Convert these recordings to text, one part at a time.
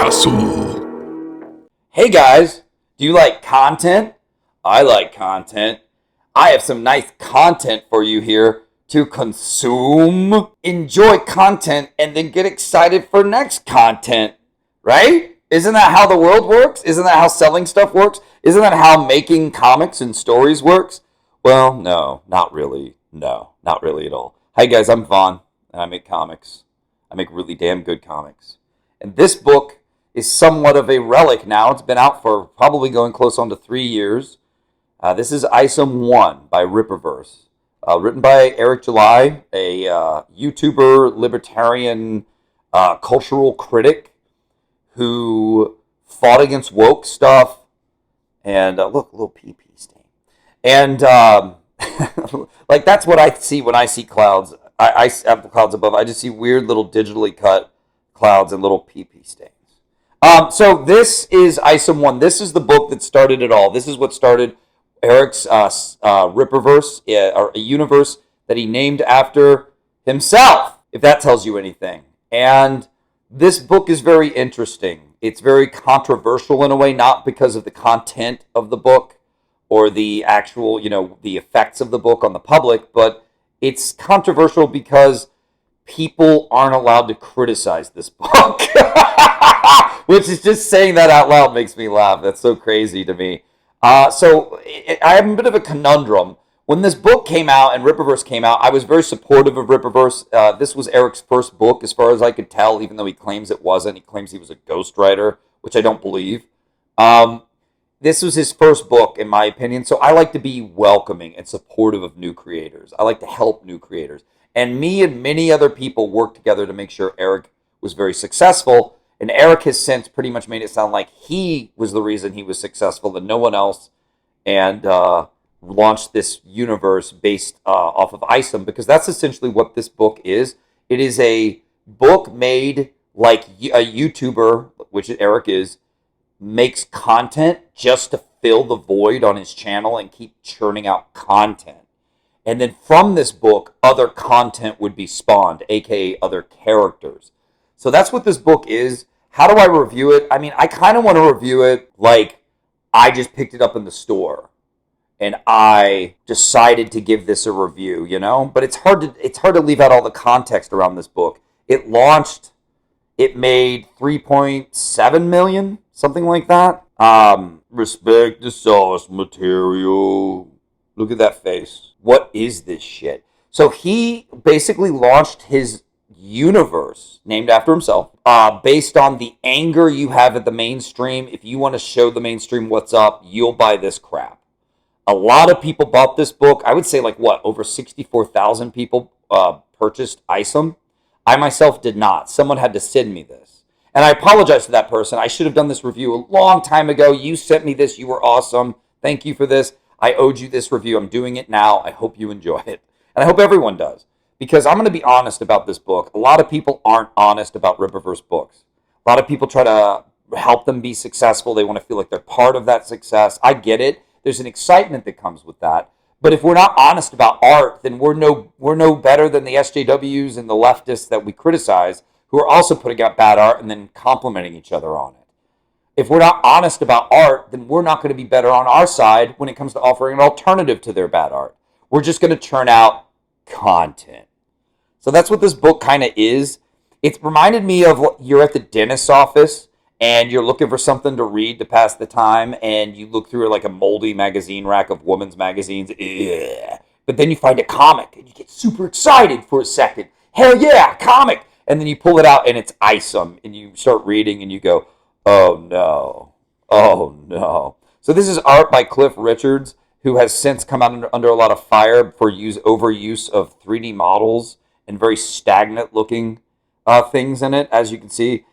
Castle. Hey guys, do you like content? I like content. I have some nice content for you here to consume. Enjoy content and then get excited for next content, right? Isn't that how the world works? Isn't that how selling stuff works? Isn't that how making comics and stories works? Well, no, not really. No, not really at all. Hi guys, I'm Vaughn and I make comics. I make really damn good comics. And this book is somewhat of a relic now. It's been out for probably going close on to 3 years. This is Isom 1 by Rippaverse. Written by Eric July, a YouTuber, libertarian, cultural critic who fought against woke stuff. And look, a little pee-pee stain. And like that's what I see when I see clouds. I have the clouds above. I just see weird little digitally cut clouds and little pee-pee stains. So this is Isom 1. This is the book that started it all. This is what started Eric's Rippaverse, a universe that he named after himself, if that tells you anything. And this book is very interesting. It's very controversial in a way, not because of the content of the book or the actual, the effects of the book on the public, but it's controversial because people aren't allowed to criticize this book. Which is just saying that out loud makes me laugh. That's so crazy to me. So I have a bit of a conundrum. When this book came out and Rippaverse came out, I was very supportive of Rippaverse. This was Eric's first book, as far as I could tell, even though he claims it wasn't. He claims he was a ghostwriter, which I don't believe. This was his first book, in my opinion, so I like to be welcoming and supportive of new creators. I like to help new creators. And me and many other people worked together to make sure Eric was very successful. And Eric has since pretty much made it sound like he was the reason he was successful and no one else. And launched this universe based off of Isom, because that's essentially what this book is. It is a book made like a YouTuber, which Eric is, makes content just to fill the void on his channel and keep churning out content. And then from this book, other content would be spawned, aka other characters. So that's what this book is. How do I review it? I mean, I kind of want to review it like I just picked it up in the store and I decided to give this a review, But it's hard to leave out all the context around this book. It launched, it made 3.7 million, something like that. Respect the source material. Look at that face. What is this shit? So he basically launched his universe named after himself, based on the anger you have at the mainstream. If you want to show the mainstream what's up, you'll buy this crap. A lot of people bought this book. I would say over 64,000 people purchased Isom. I myself did not. Someone had to send me this. And I apologize to that person. I should have done this review a long time ago. You sent me this. You were awesome. Thank you for this. I owed you this review. I'm doing it now. I hope you enjoy it. And I hope everyone does. Because I'm going to be honest about this book. A lot of people aren't honest about Rippaverse books. A lot of people try to help them be successful. They want to feel like they're part of that success. I get it. There's an excitement that comes with that. But if we're not honest about art, then we're no better than the SJWs and the leftists that we criticize, who are also putting out bad art and then complimenting each other on it. If we're not honest about art, then we're not going to be better on our side when it comes to offering an alternative to their bad art. We're just going to churn out content. So that's what this book kind of is. It's reminded me of you're at the dentist's office and you're looking for something to read to pass the time, and you look through like a moldy magazine rack of women's magazines. Ugh. But then you find a comic and you get super excited for a second. Hell yeah, comic! And then you pull it out and it's Isom, and you start reading and you go, oh no, oh no. So this is art by Cliff Richards, who has since come out under a lot of fire for overuse of 3D models and very stagnant looking things in it, as you can see.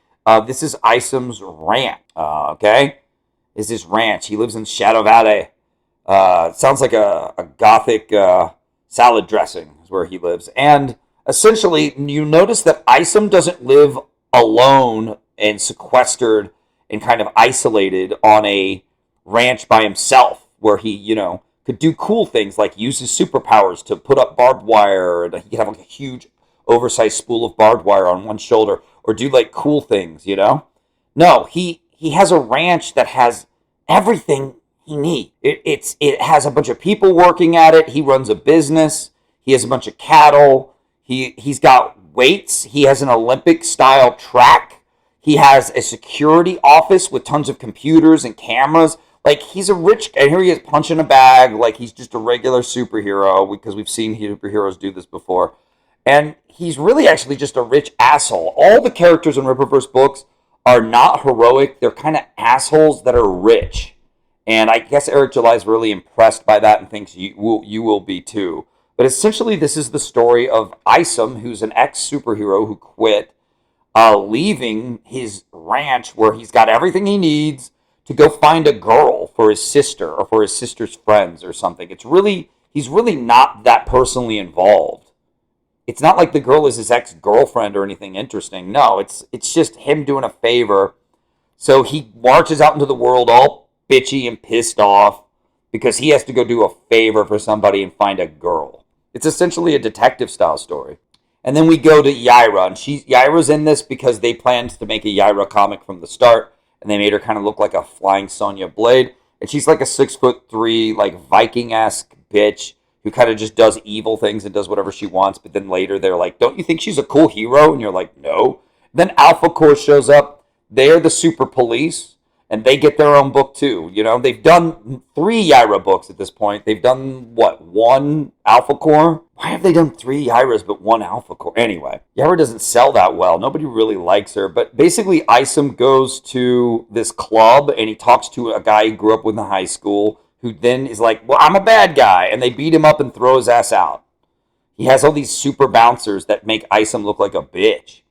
This is Isom's ranch, okay? This is his ranch. He lives in Shadow Valley. Sounds like a gothic salad dressing is where he lives. And essentially, you notice that Isom doesn't live alone and sequestered and kind of isolated on a ranch by himself, where he, could do cool things like use his superpowers to put up barbed wire, and he could have like a huge oversized spool of barbed wire on one shoulder, or do like cool things, No, he has a ranch that has everything he needs. It has a bunch of people working at it. He runs a business. He has a bunch of cattle. He's got weights. He has an Olympic style track. He has a security office with tons of computers and cameras. Like, he's a rich, and here he is punching a bag like he's just a regular superhero, because we've seen superheroes do this before. And he's really actually just a rich asshole. All the characters in Rippaverse books are not heroic. They're kind of assholes that are rich. And I guess Eric July is really impressed by that and thinks you will be too. But essentially, this is the story of Isom, who's an ex-superhero who quit, leaving his ranch where he's got everything he needs to go find a girl for his sister or for his sister's friends or something. He's really not that personally involved. It's not like the girl is his ex-girlfriend or anything interesting. No, it's just him doing a favor. So he marches out into the world all bitchy and pissed off because he has to go do a favor for somebody and find a girl. It's essentially a detective-style story. And then we go to Yaira, and Yaira's in this because they planned to make a Yaira comic from the start, and they made her kind of look like a flying Sonya Blade. And she's like a 6'3", like Viking-esque bitch who kind of just does evil things and does whatever she wants. But then later they're like, don't you think she's a cool hero? And you're like, no. Then Alpha Corps shows up. They're the super police, and they get their own book too. You know, they've done 3 Yaira books at this point. They've done, what, 1 Alpha Corps? Why have they done 3 Yairas but 1 Alpha Corps? Anyway, Yaira doesn't sell that well. Nobody really likes her. But basically, Isom goes to this club, and he talks to a guy he grew up with in high school, who then is like, well, I'm a bad guy. And they beat him up and throw his ass out. He has all these super bouncers that make Isom look like a bitch.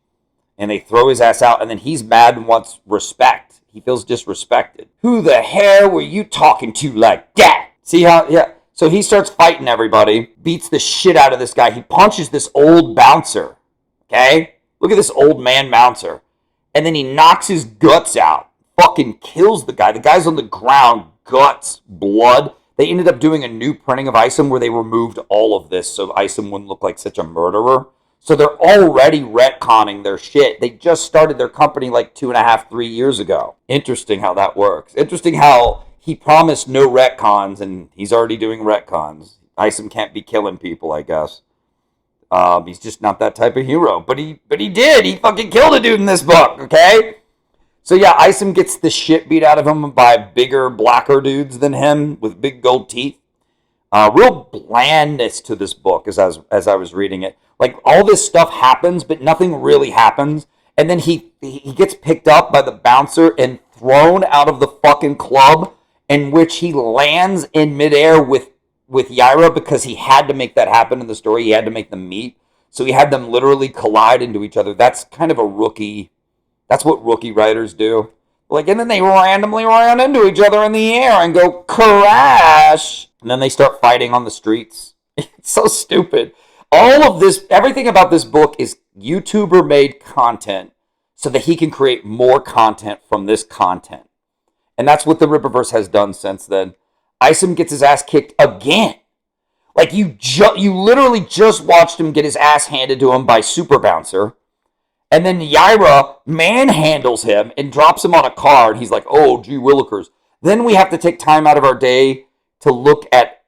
And they throw his ass out, and then he's mad and wants respect. He feels disrespected. Who the hell were you talking to like that? See how, yeah. So he starts fighting everybody, beats the shit out of this guy. He punches this old bouncer, okay? Look at this old man bouncer. And then he knocks his guts out, fucking kills the guy. The guy's on the ground, guts, blood. They ended up doing a new printing of Isom where they removed all of this so Isom wouldn't look like such a murderer. So they're already retconning their shit. They just started their company like 2.5, 3 years ago. Interesting how that works. Interesting how he promised no retcons, and he's already doing retcons. Isom can't be killing people, I guess. He's just not that type of hero. But he did. He fucking killed a dude in this book, okay? So yeah, Isom gets the shit beat out of him by bigger, blacker dudes than him with big gold teeth. Real blandness to this book as I was reading it. Like, all this stuff happens, but nothing really happens. And then he gets picked up by the bouncer and thrown out of the fucking club, in which he lands in midair with Yaira because he had to make that happen in the story. He had to make them meet. So he had them literally collide into each other. That's kind of a rookie. That's what rookie writers do. Like, and then they randomly run into each other in the air and go crash. And then they start fighting on the streets. It's so stupid. All of this, everything about this book is YouTuber-made content so that he can create more content from this content. And that's what the Rippaverse has done since then. Isom gets his ass kicked again. Like, you literally just watched him get his ass handed to him by Super Bouncer. And then Yaira manhandles him and drops him on a car. And he's like, oh, gee willikers. Then we have to take time out of our day to look at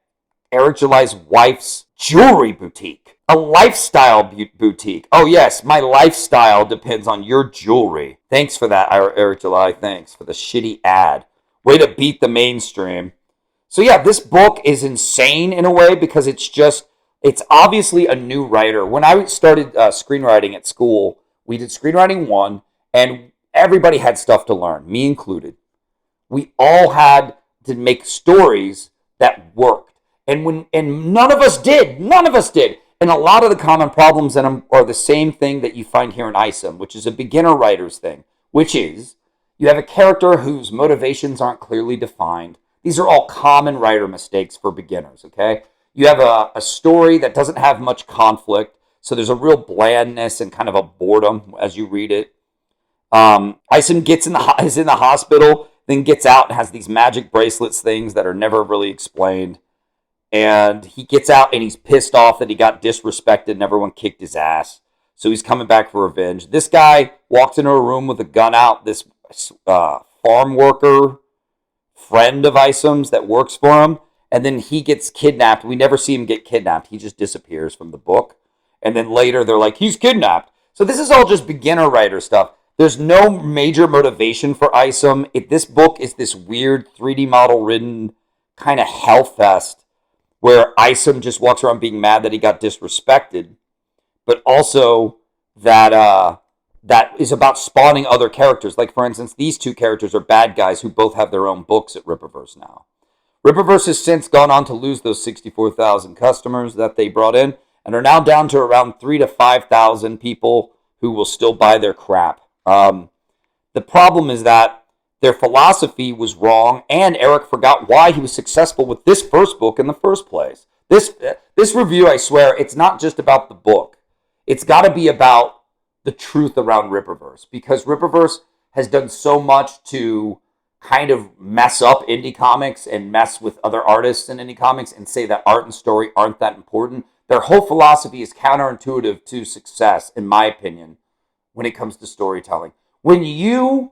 Eric July's wife's jewelry boutique. A lifestyle boutique. Oh, yes, my lifestyle depends on your jewelry. Thanks for that, Eric July. Thanks for the shitty ad. Way to beat the mainstream. So, yeah, this book is insane in a way because it's obviously a new writer. When I started screenwriting at school, we did screenwriting 1, and everybody had stuff to learn, me included. We all had to make stories that worked. And none of us did. None of us did. And a lot of the common problems in them are the same thing that you find here in Isom, which is a beginner writer's thing, which is you have a character whose motivations aren't clearly defined. These are all common writer mistakes for beginners, okay? You have a story that doesn't have much conflict, so there's a real blandness and kind of a boredom as you read it. Isom is in the hospital, then gets out and has these magic bracelets things that are never really explained. And he gets out and he's pissed off that he got disrespected and everyone kicked his ass. So he's coming back for revenge. This guy walks into a room with a gun out. This farm worker friend of Isom's that works for him, and then he gets kidnapped. We never see him get kidnapped. He just disappears from the book. And then later they're like, he's kidnapped. So this is all just beginner writer stuff. There's no major motivation for Isom. This book is this weird 3D model ridden kind of hellfest where Isom just walks around being mad that he got disrespected, but also that that is about spawning other characters. Like, for instance, these two characters are bad guys who both have their own books at Rippaverse now. Rippaverse has since gone on to lose those 64,000 customers that they brought in and are now down to around 3,000 to 5,000 people who will still buy their crap. The problem is that their philosophy was wrong, and Eric forgot why he was successful with this first book in the first place. This review, I swear, it's not just about the book. It's got to be about the truth around Rippaverse, because Rippaverse has done so much to kind of mess up indie comics and mess with other artists in indie comics and say that art and story aren't that important. Their whole philosophy is counterintuitive to success, in my opinion, when it comes to storytelling. When you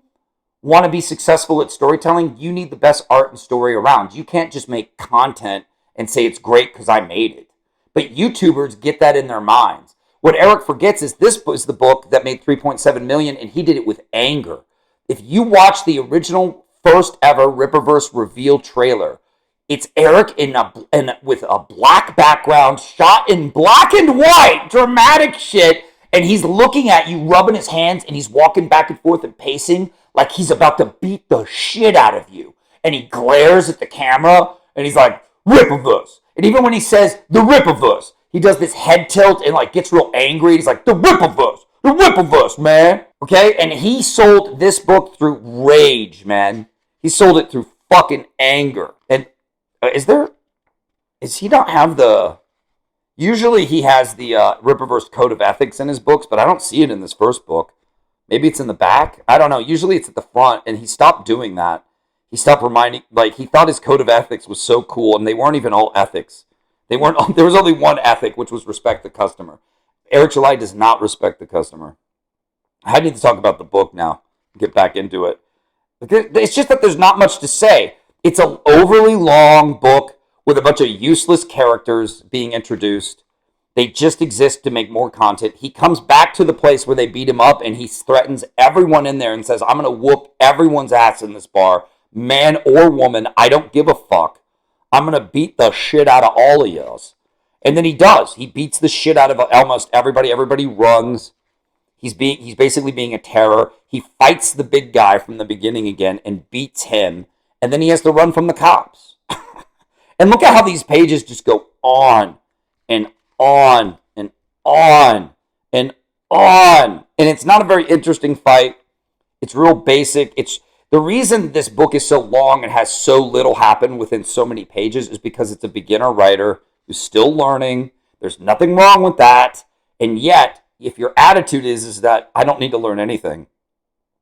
want to be successful at storytelling, you need the best art and story around. You can't just make content and say it's great because I made it. But YouTubers get that in their minds. What Eric forgets is this is the book that made 3.7 million, and he did it with anger. If you watch the original first ever Rippaverse reveal trailer, it's Eric with a black background, shot in black and white, dramatic shit, and he's looking at you, rubbing his hands, and he's walking back and forth and pacing like he's about to beat the shit out of you. And he glares at the camera, and he's like, Rippaverse. And even when he says, the Rippaverse, he does this head tilt and like gets real angry. He's like, the Rippaverse, man. Okay? And he sold this book through rage, man. He sold it through fucking anger. And does he not have the, usually he has the Rippaverse Code of Ethics in his books, but I don't see it in this first book. Maybe it's in the back. I don't know. Usually it's at the front, and he stopped doing that. He stopped reminding, like, he thought his Code of Ethics was so cool, and they weren't even all ethics. There was only one ethic, which was respect the customer. Eric July does not respect the customer. I need to talk about the book now. Get back into it. It's just that there's not much to say. It's an overly long book with a bunch of useless characters being introduced. They just exist to make more content. He comes back to the place where they beat him up, and he threatens everyone in there and says, I'm going to whoop everyone's ass in this bar, man or woman. I don't give a fuck. I'm going to beat the shit out of all of yous. And then he does. He beats the shit out of almost everybody. Everybody runs. He's basically being a terror. He fights the big guy from the beginning again and beats him. And then he has to run from the cops. And look at how these pages just go on and on and on and on. And it's not a very interesting fight. It's real basic. It's the reason this book is so long and has so little happen within so many pages is because it's a beginner writer who's still learning. There's nothing wrong with that. And yet, if your attitude is that I don't need to learn anything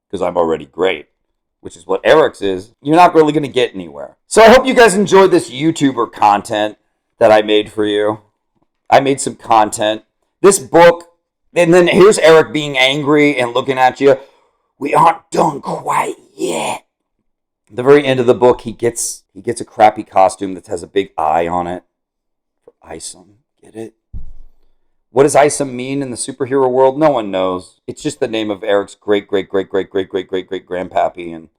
because I'm already great, which is what Eric's is, you're not really going to get anywhere. So I hope you guys enjoyed this YouTuber content that I made for you. I made some content. This book, and then here's Eric being angry and looking at you. We aren't done quite yet. At the very end of the book, he gets a crappy costume that has a big eye on it. For Isom. Get it? What does Isom mean in the superhero world? No one knows. It's just the name of Eric's great-great-great-great-great-great-great-great-grandpappy, and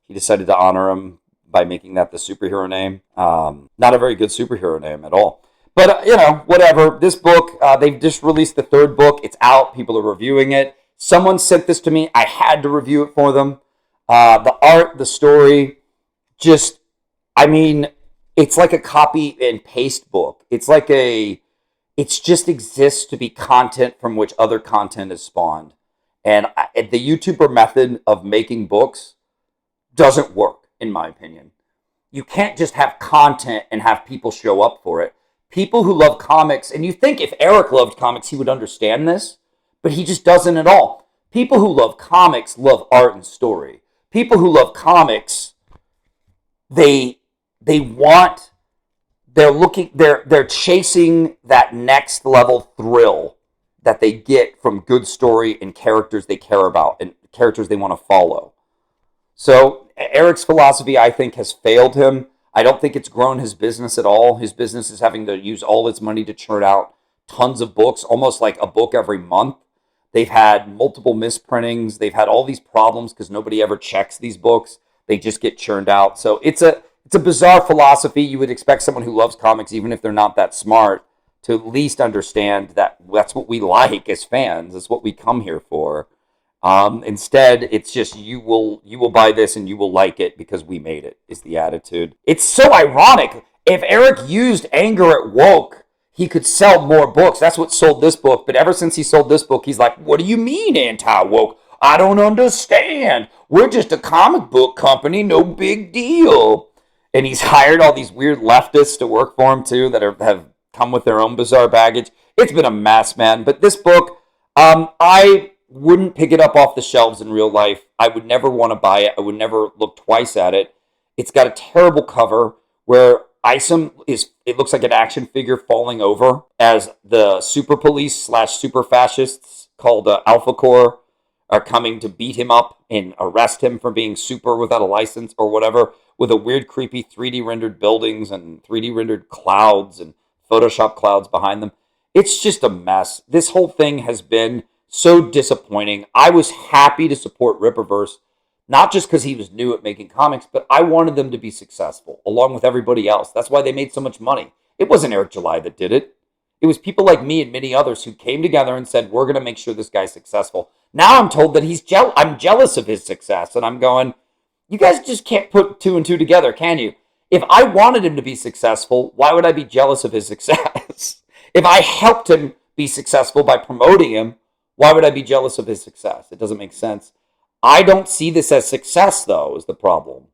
he decided to honor him by making that the superhero name. Not a very good superhero name at all. But, whatever. This book, they've just released the third book. It's out. People are reviewing it. Someone sent this to me. I had to review it for them. The art, the story, it's like a copy and paste book. It just exists to be content from which other content is spawned. And the YouTuber method of making books doesn't work, in my opinion. You can't just have content and have people show up for it. People who love comics, and you think if Eric loved comics, he would understand this, but he just doesn't at all. People who love comics love art and story. People who love comics, they're chasing that next level thrill that they get from good story and characters they care about and characters they want to follow. So Eric's philosophy, I think, has failed him. I don't think it's grown his business at all. His business is having to use all its money to churn out tons of books, almost like a book every month. They've had multiple misprintings. They've had all these problems because nobody ever checks these books. They just get churned out. So it's a bizarre philosophy. You would expect someone who loves comics, even if they're not that smart, to at least understand that that's what we like as fans. That's what we come here for. Instead, it's just you will buy this and you will like it because we made it, is the attitude. It's so ironic. If Eric used anger at woke, he could sell more books. That's what sold this book. But ever since he sold this book, he's like, what do you mean anti-woke? I don't understand. We're just a comic book company, no big deal. And he's hired all these weird leftists to work for him too that have come with their own bizarre baggage. It's been a mess, man. But this book, I wouldn't pick it up off the shelves in real life. I would never want to buy it. I would never look twice at it. It's got a terrible cover where Isom it looks like an action figure falling over as the super police / super fascists called Alpha Corps are coming to beat him up and arrest him for being super without a license or whatever, with a weird, creepy 3D rendered buildings and 3D rendered clouds and Photoshop clouds behind them. It's just a mess. This whole thing has been so disappointing. I was happy to support Rippaverse, not just because he was new at making comics, but I wanted them to be successful, along with everybody else. That's why they made so much money. It wasn't Eric July that did it. It was people like me and many others who came together and said, we're going to make sure this guy's successful. Now I'm told that I'm jealous of his success, and I'm going, you guys just can't put two and two together, can you? If I wanted him to be successful, why would I be jealous of his success? If I helped him be successful by promoting him, why would I be jealous of his success? It doesn't make sense. I don't see this as success, though, is the problem.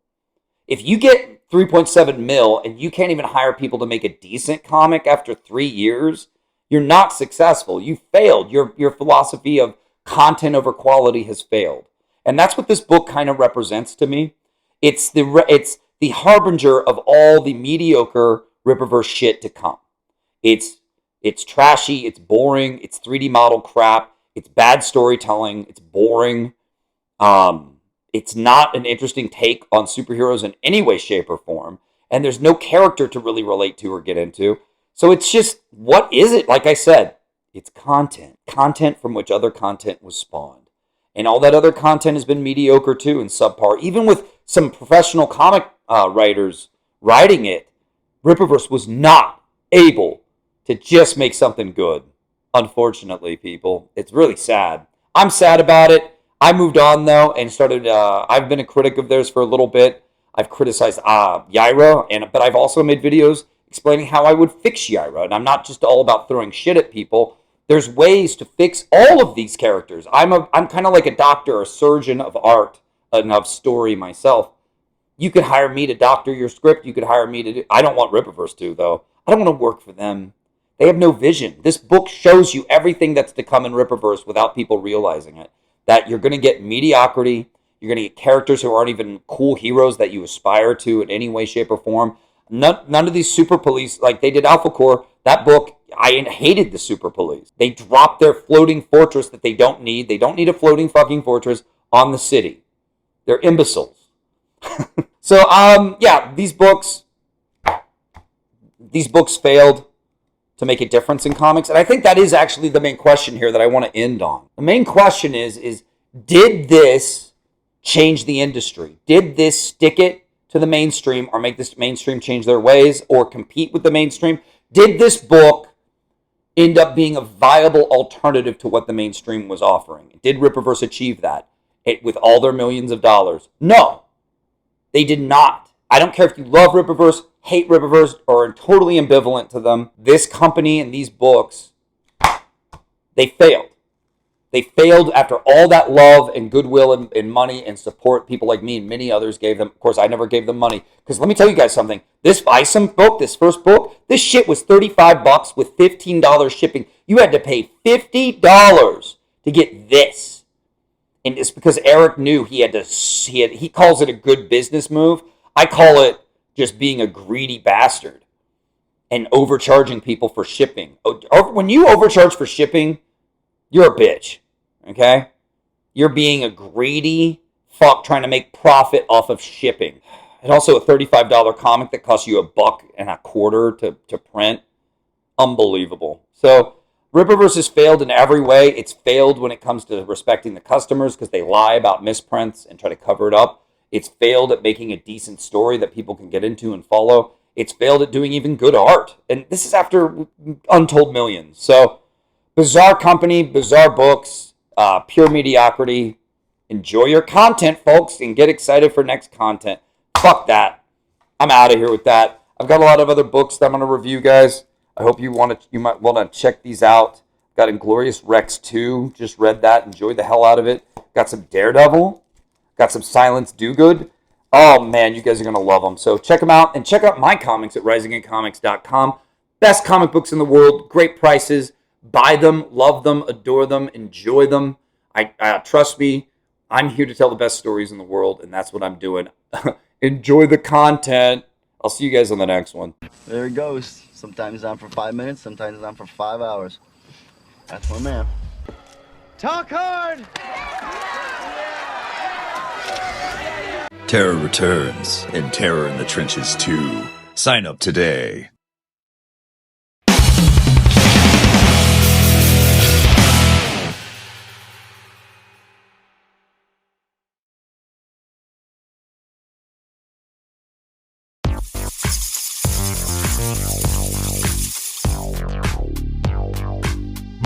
If you get 3.7 mil and you can't even hire people to make a decent comic after 3 years, you're not successful. You failed. Your philosophy of content over quality has failed. And that's what this book kind of represents to me. It's the harbinger of all the mediocre Rippaverse shit to come. It's trashy, it's boring, it's 3D model crap, it's bad storytelling, it's boring. It's not an interesting take on superheroes in any way, shape, or form. And there's no character to really relate to or get into. So it's just, what is it? Like I said, it's content. Content from which other content was spawned. And all that other content has been mediocre too and subpar. Even with some professional comic writers writing it, Rippaverse was not able to just make something good. Unfortunately, people. It's really sad. I'm sad about it. I moved on, though, and started, I've been a critic of theirs for a little bit. I've criticized Yaira, but I've also made videos explaining how I would fix Yaira. And I'm not just all about throwing shit at people. There's ways to fix all of these characters. I'm kind of like a doctor, a surgeon of art and of story myself. You could hire me to doctor your script. You could hire me to do... I don't want Rippaverse to, though. I don't want to work for them. They have no vision. This book shows you everything that's to come in Rippaverse without people realizing it. That you're going to get mediocrity. You're going to get characters who aren't even cool heroes that you aspire to in any way, shape, or form. None of these super police, like they did Alpha Corps, that book, I hated the super police. They dropped their floating fortress that they don't need. They don't need a floating fucking fortress on the city. They're imbeciles. So, yeah, these books failed to make a difference in comics. And I think that is actually the main question here that I want to end on. The main question is did this change the industry? Did this stick it to the mainstream or make this mainstream change their ways or compete with the mainstream? Did this book end up being a viable alternative to what the mainstream was offering? Did Rippaverse achieve that with all their millions of dollars? No, they did not. I don't care if you love Rippaverse, hate Rippaverse, or are totally ambivalent to them. This company and these books, they failed. They failed after all that love and goodwill and money and support people like me and many others gave them. Of course, I never gave them money. Because let me tell you guys something. This Isom book, this first book, this shit was $35 with $15 shipping. You had to pay $50 to get this. And it's because Eric knew he calls it a good business move. I call it just being a greedy bastard and overcharging people for shipping. When you overcharge for shipping, you're a bitch, okay? You're being a greedy fuck trying to make profit off of shipping. And also a $35 comic that costs you $1.25 to print. Unbelievable. So Rippaverse has failed in every way. It's failed when it comes to respecting the customers because they lie about misprints and try to cover it up. It's failed at making a decent story that people can get into and follow. It's failed at doing even good art. And this is after untold millions. So bizarre company, bizarre books, pure mediocrity. Enjoy your content, folks, and get excited for next content. Fuck that. I'm out of here with that. I've got a lot of other books that I'm going to review, guys. I hope you might want to check these out. Got Inglorious Rex 2. Just read that. Enjoyed the hell out of it. Got some Daredevil. Got some Silence Dogood. Oh, man, you guys are going to love them. So check them out. And check out my comics at risingandcomics.com. Best comic books in the world. Great prices. Buy them. Love them. Adore them. Enjoy them. Trust me, I'm here to tell the best stories in the world, and that's what I'm doing. Enjoy the content. I'll see you guys on the next one. There it goes. Sometimes on for 5 minutes, sometimes on for 5 hours. That's my man. Talk hard! Terror returns, and Terror in the Trenches 2. Sign up today.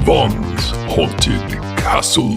Vaughn's Haunted Castle.